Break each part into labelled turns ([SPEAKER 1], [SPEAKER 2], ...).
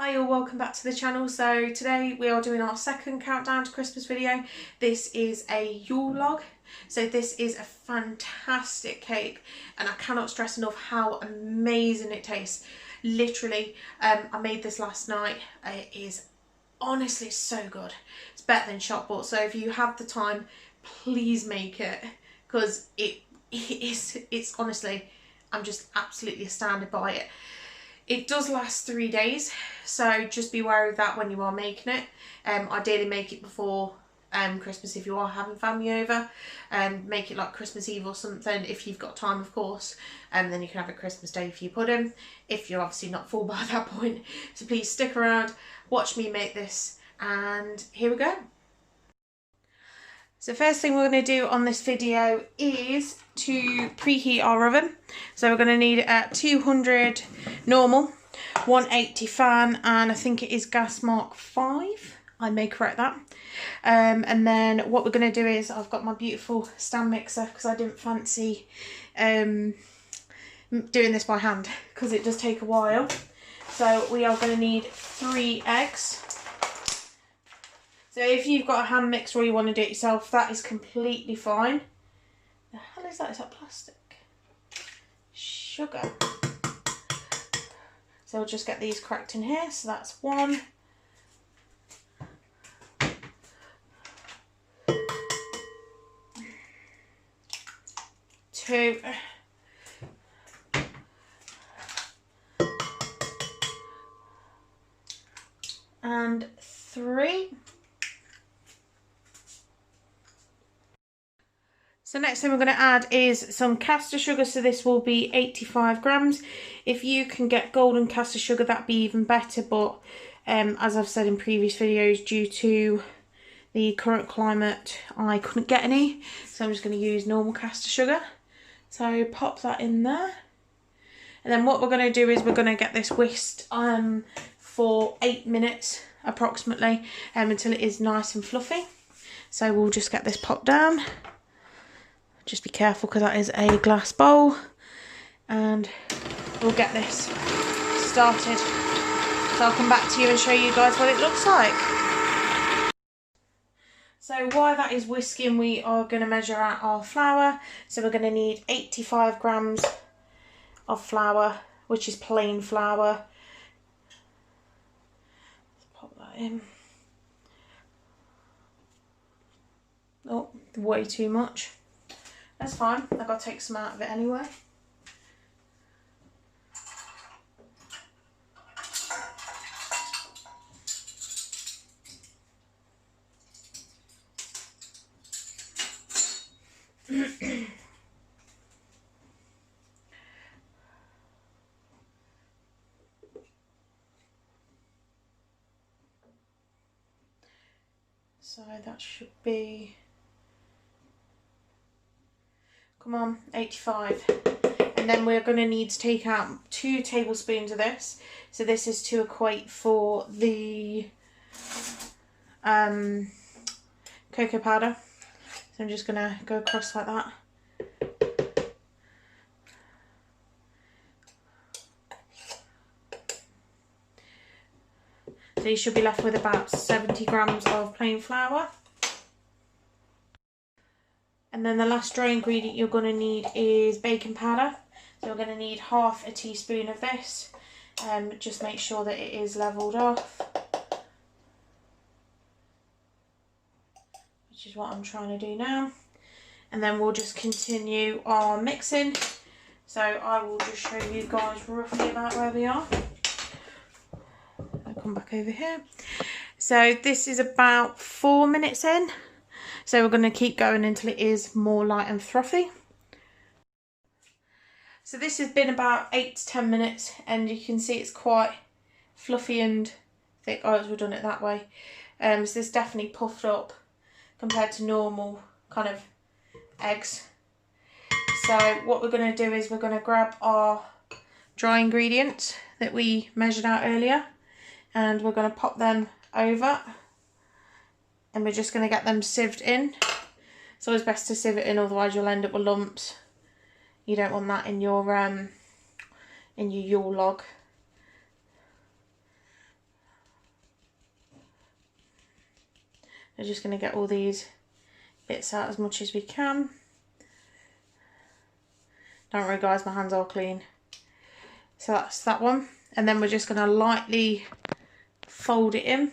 [SPEAKER 1] Hi all, welcome back to the channel. So today we are doing our second countdown to Christmas video. This is a Yule log. So this is a fantastic cake and I cannot stress enough how amazing it tastes. Literally, I made this last night. It is honestly so good. It's better than shop bought. So if you have the time, please make it, because it's honestly, I'm just absolutely astounded by it. It does last 3 days, so just be aware of that when you are making it. Ideally make it before Christmas if you are having family over. Make it like Christmas Eve or something if you've got time, of course. Then you can have it Christmas Day for your pudding, if you're obviously not full by that point. So please stick around, watch me make this, and here we go. So first thing we're going to do on this video is to preheat our oven. So we're going to need it at 200 normal, 180 fan, and I think it is gas mark 5. I may correct that. And then what we're going to do is, I've got my beautiful stand mixer because I didn't fancy doing this by hand because it does take a while. So we are going to need 3 eggs. So if you've got a hand mixer or you want to do it yourself, that is completely fine. The hell is that? Is that plastic? Sugar. So we'll just get these cracked in here. So that's 1. 2. And 3. So next thing we're going to add is some caster sugar. So this will be 85 grams. If you can get golden caster sugar, that'd be even better. But as I've said in previous videos, due to the current climate, I couldn't get any. So I'm just going to use normal caster sugar. So pop that in there. And then what we're going to do is we're going to get this whisked for 8 minutes approximately, until it is nice and fluffy. So we'll just get this popped down. Just be careful because that is a glass bowl, and we'll get this started. So I'll come back to you and show you guys what it looks like. So while that is whisking, we are going to measure out our flour. So we're going to need 85 grams of flour, which is plain flour. Let's pop that in. Oh, way too much. That's fine, I've got to take some out of it anyway. So that should be, come on, 85. And then we're going to need to take out 2 tablespoons of this. So this is to equate for the cocoa powder. So I'm just going to go across like that. So you should be left with about 70 grams of plain flour. And then the last dry ingredient you're going to need is baking powder. So we're going to need half a teaspoon of this. Just make sure that it is levelled off, which is what I'm trying to do now. And then we'll just continue our mixing. So I will just show you guys roughly about where we are. I'll come back over here. So this is about 4 minutes in. So we're going to keep going until it is more light and frothy. So this has been about 8 to 10 minutes, and you can see it's quite fluffy and thick. Oh, we've done it that way. So this definitely puffed up compared to normal kind of eggs. So what we're going to do is we're going to grab our dry ingredients that we measured out earlier, and we're going to pop them over, and we're just going to get them sieved in. It's always best to sieve it in, otherwise you'll end up with lumps. You don't want that in your Yule log. We're just going to get all these bits out as much as we can. Don't worry guys, my hands are clean. So that's that one. And then we're just going to lightly fold it in.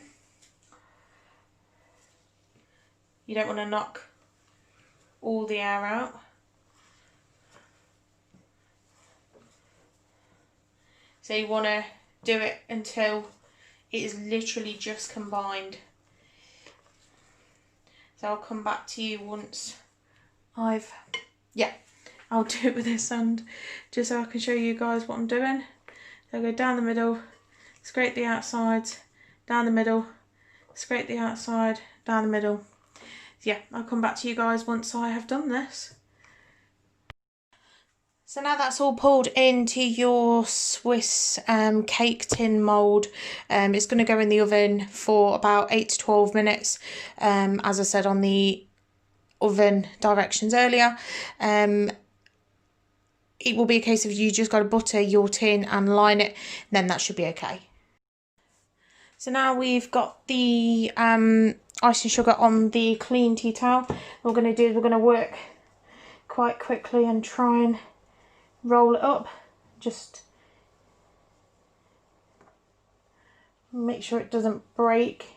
[SPEAKER 1] You don't want to knock all the air out. So you want to do it until it is literally just combined. So I'll come back to you once I'll do it with this hand just so I can show you guys what I'm doing. So I'll go down the middle, scrape the outsides, down the middle, scrape the outside, down the middle. So yeah, I'll come back to you guys once I have done this. So now that's all pulled into your Swiss cake tin mould. It's going to go in the oven for about 8 to 12 minutes, as I said on the oven directions earlier. It will be a case of you just got to butter your tin and line it, and then that should be okay. So now we've got the icing sugar on the clean tea towel. What we're going to do is we're going to work quite quickly and try and roll it up. Just make sure it doesn't break.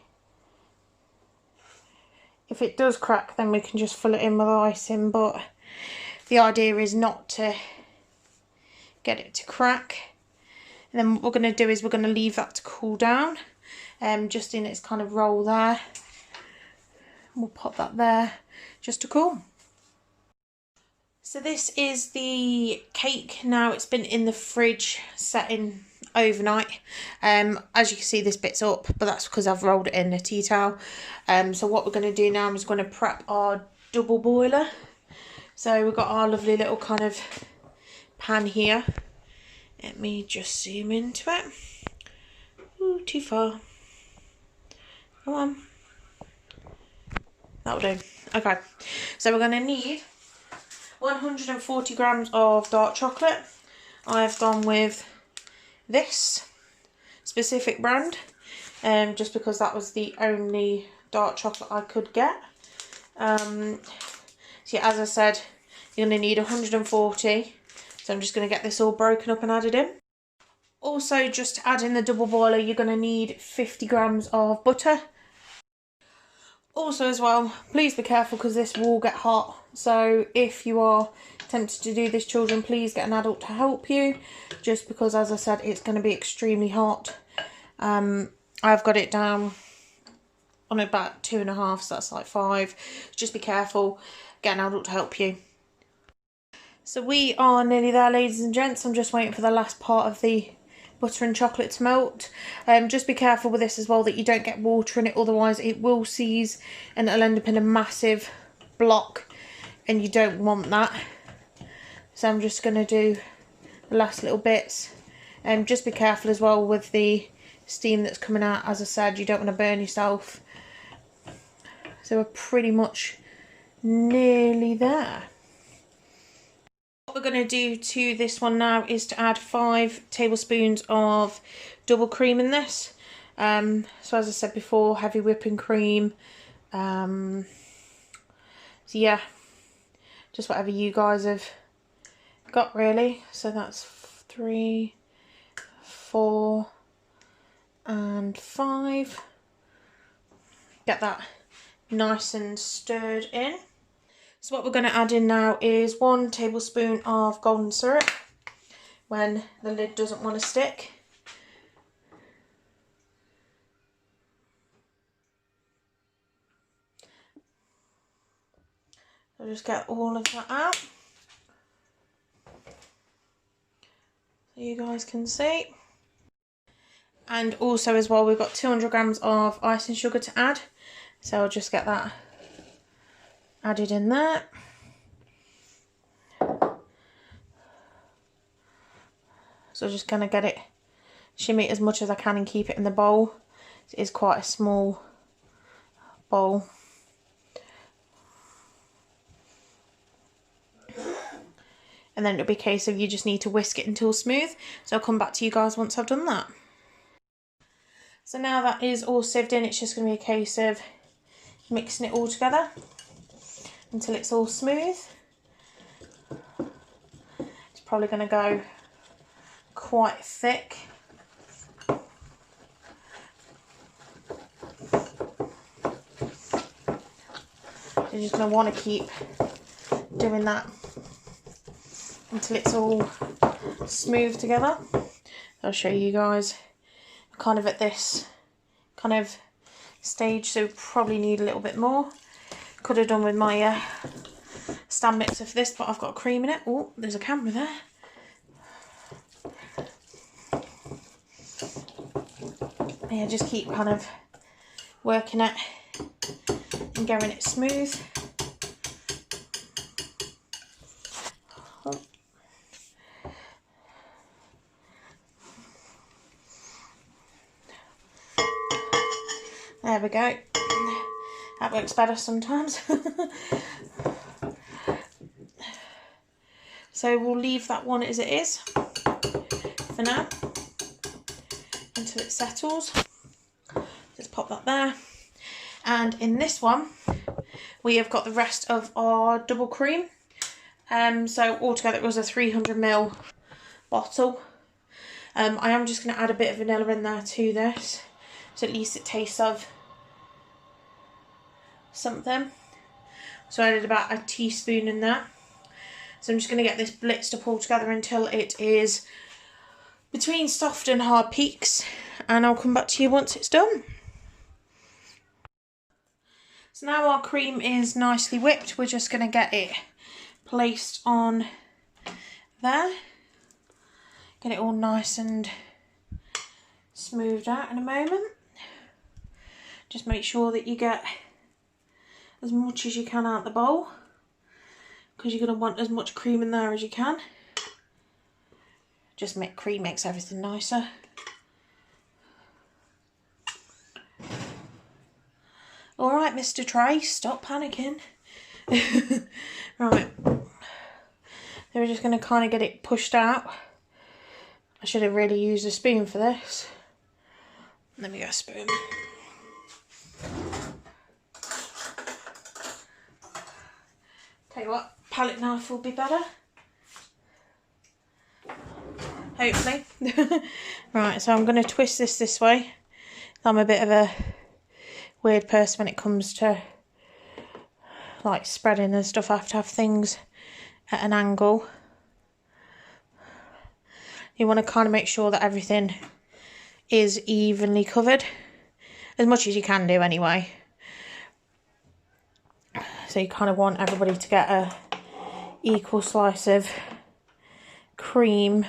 [SPEAKER 1] If it does crack, then we can just fill it in with icing, but the idea is not to get it to crack. And then what we're going to do is we're going to leave that to cool down, just in its kind of roll there. We'll pop that there just to cool. So this is the cake now. It's been in the fridge setting overnight. As you can see, this bit's up, but that's because I've rolled it in a tea towel. So what we're going to do now is going to prep our double boiler. So we've got our lovely little kind of pan here. Let me just zoom into it. Ooh, too far. Come on. That'll do. Okay, so we're going to need 140 grams of dark chocolate. I've gone with this specific brand, just because that was the only dark chocolate I could get. So yeah, as I said, you're going to need 140. So I'm just going to get this all broken up and added in. Also, just to add in the double boiler, you're going to need 50 grams of butter. Also as well, please be careful because this will get hot. So if you are tempted to do this, children, please get an adult to help you. Just because, as I said, it's going to be extremely hot. I've got it down on about 2.5, so that's like 5. Just be careful, get an adult to help you. So we are nearly there, ladies and gents. I'm just waiting for the last part of the butter and chocolate to melt. Just be careful with this as well that you don't get water in it, otherwise it will seize and it'll end up in a massive block, and you don't want that. So I'm just going to do the last little bits. Just be careful as well with the steam that's coming out. As I said, you don't want to burn yourself. So we're pretty much nearly there. What we're going to do to this one now is to add 5 tablespoons of double cream in this. So as I said before, heavy whipping cream. So yeah, just whatever you guys have got really. So that's 3, 4 and 5. Get that nice and stirred in. So what we're going to add in now is 1 tablespoon of golden syrup when the lid doesn't want to stick. So just get all of that out so you guys can see. And also as well, we've got 200 grams of icing sugar to add. So I'll just get that added in there. So just gonna get it, shimmy it as much as I can and keep it in the bowl. It is quite a small bowl. And then it'll be a case of you just need to whisk it until smooth. So I'll come back to you guys once I've done that. So now that is all sieved in, it's just going to be a case of mixing it all together until it's all smooth. It's probably going to go quite thick. You're just going to want to keep doing that until it's all smooth together. I'll show you guys kind of at this kind of stage, so probably need a little bit more. Could have done with my stand mixer for this, but I've got a cream in it. Oh, there's a camera there. Yeah, just keep kind of working it and getting it smooth. There we go. That works better sometimes. So we'll leave that one as it is for now until it settles. Just pop that there. And in this one, we have got the rest of our double cream. So altogether it was a 300ml bottle. I am just going to add a bit of vanilla in there to this, so at least it tastes of something. So I added about a teaspoon in there. So I'm just going to get this blitzed up all together until it is between soft and hard peaks, and I'll come back to you once it's done. So now our cream is nicely whipped, we're just going to get it placed on there. Get it all nice and smoothed out in a moment. Just make sure that you get as much as you can out the bowl, because you're going to want as much cream in there as you can. Just cream makes everything nicer. Alright, Mr. Tray, stop panicking. Right, then we're just going to kind of get it pushed out. I should have really used a spoon for this. Let me get a spoon. Tell you what, palette knife will be better. Hopefully. Right, so I'm going to twist this way. I'm a bit of a weird person when it comes to like spreading and stuff. I have to have things at an angle. You want to kind of make sure that everything is evenly covered, as much as you can do anyway. So you kind of want everybody to get a equal slice of cream.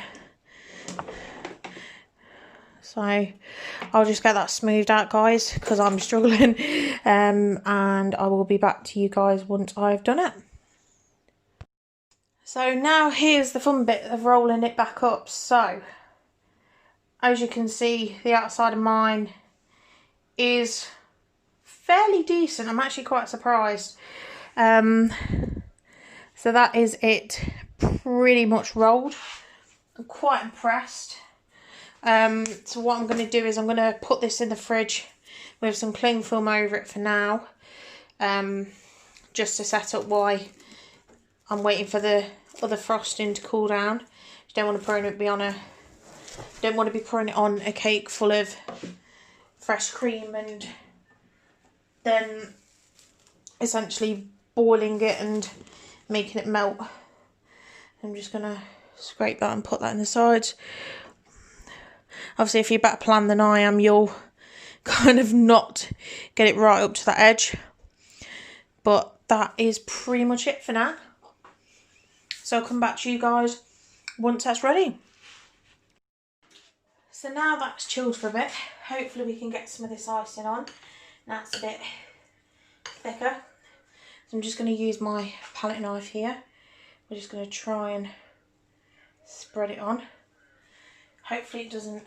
[SPEAKER 1] So I'll just get that smoothed out, guys, because I'm struggling, and I will be back to you guys once I've done it. So now here's the fun bit of rolling it back up. So as you can see, the outside of mine is fairly decent. I'm actually quite surprised. So that is it, pretty much rolled. I'm quite impressed. So what I'm going to do is I'm going to put this in the fridge with some cling film over it for now, just to set up while I'm waiting for the other frosting to cool down. You don't want to be pouring it on a cake full of fresh cream and then essentially boiling it and making it melt. I'm just going to scrape that and put that in the sides. Obviously, if you're better planned than I am, you'll kind of not get it right up to that edge. But that is pretty much it for now. So I'll come back to you guys once that's ready. So now that's chilled for a bit, hopefully we can get some of this icing on. That's a bit thicker. So I'm just going to use my palette knife here. We're just going to try and spread it on. Hopefully it doesn't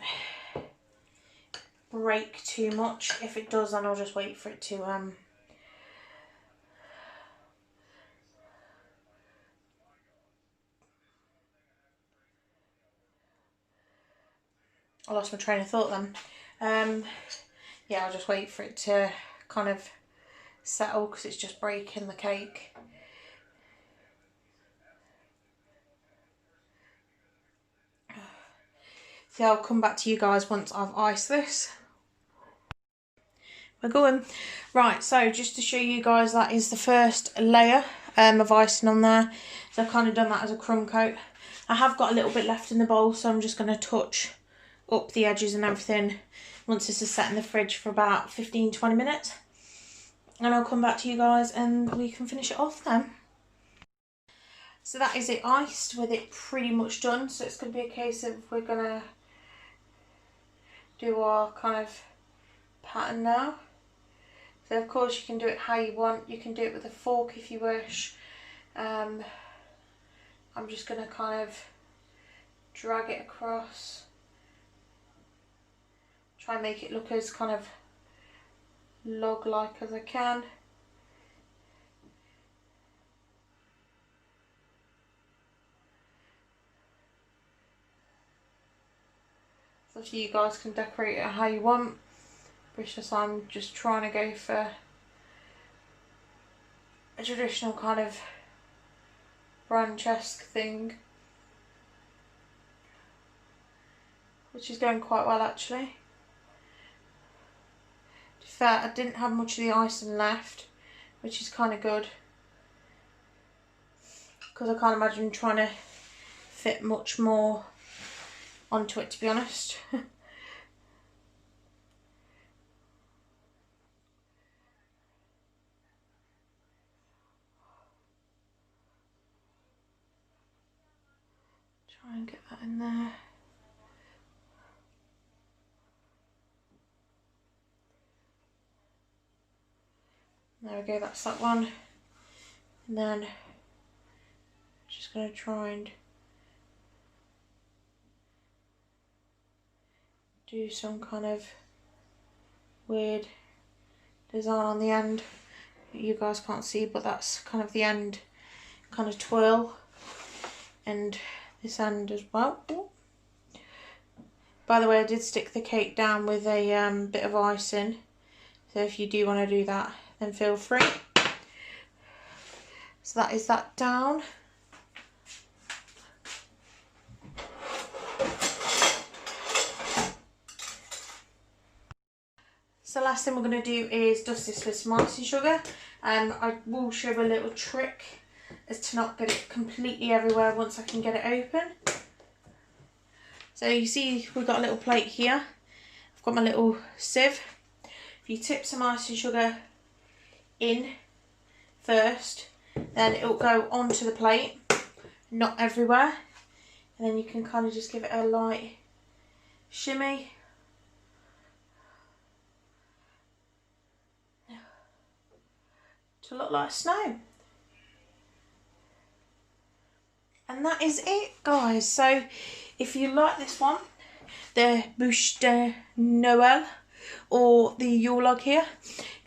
[SPEAKER 1] break too much. If it does, then I'll just wait for it to I lost my train of thought then. Yeah, I'll just wait for it to kind of settle because it's just breaking the cake. So I'll come back to you guys once I've iced this. We're going. Right, so just to show you guys, that is the first layer of icing on there. So I've kind of done that as a crumb coat. I have got a little bit left in the bowl, so I'm just going to touch up the edges and everything once this is set in the fridge for about 15-20 minutes. And I'll come back to you guys and we can finish it off then. So that is it iced with it pretty much done. So it's going to be a case of we're going to do our kind of pattern now. So of course you can do it how you want. You can do it with a fork if you wish. I'm just going to kind of drag it across. Try and make it look as kind of log-like as I can. So you guys can decorate it how you want. It's just I'm just trying to go for a traditional kind of branch-esque thing, which is going quite well actually. To be fair, I didn't have much of the icing left, which is kind of good, because I can't imagine trying to fit much more onto it, to be honest. Try and get that in there. There we go, that's that one. And then just going to try and do some kind of weird design on the end that you guys can't see, but that's kind of the end kind of twirl, and this end as well. By the way, I did stick the cake down with a bit of icing, so if you do want to do that then feel free. So that is that down. So the last thing we're going to do is dust this with some icing sugar. I will show a little trick as to not get it completely everywhere once I can get it open. So you see we've got a little plate here. I've got my little sieve. If you tip some icing sugar in first, then it will go onto the plate, not everywhere. And then you can kind of just give it a light shimmy. To look like snow. And that is it, guys. So if you like this one, the Bûche de Nöel or the Yule log here,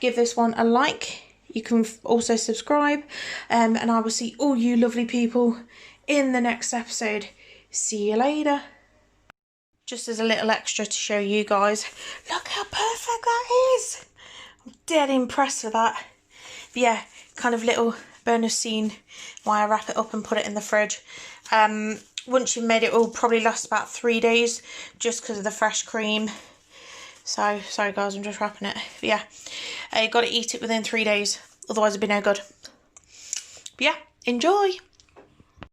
[SPEAKER 1] give this one a like. You can also subscribe, and I will see all you lovely people in the next episode. See you later. Just as a little extra to show you guys, look how perfect that is. I'm dead impressed with that. But yeah, kind of little bonus scene while I wrap it up and put it in the fridge. Once you've made it, it will probably last about 3 days just because of the fresh cream. So, sorry guys, I'm just wrapping it. But yeah, you've got to eat it within 3 days, otherwise it'll be no good. But yeah, enjoy!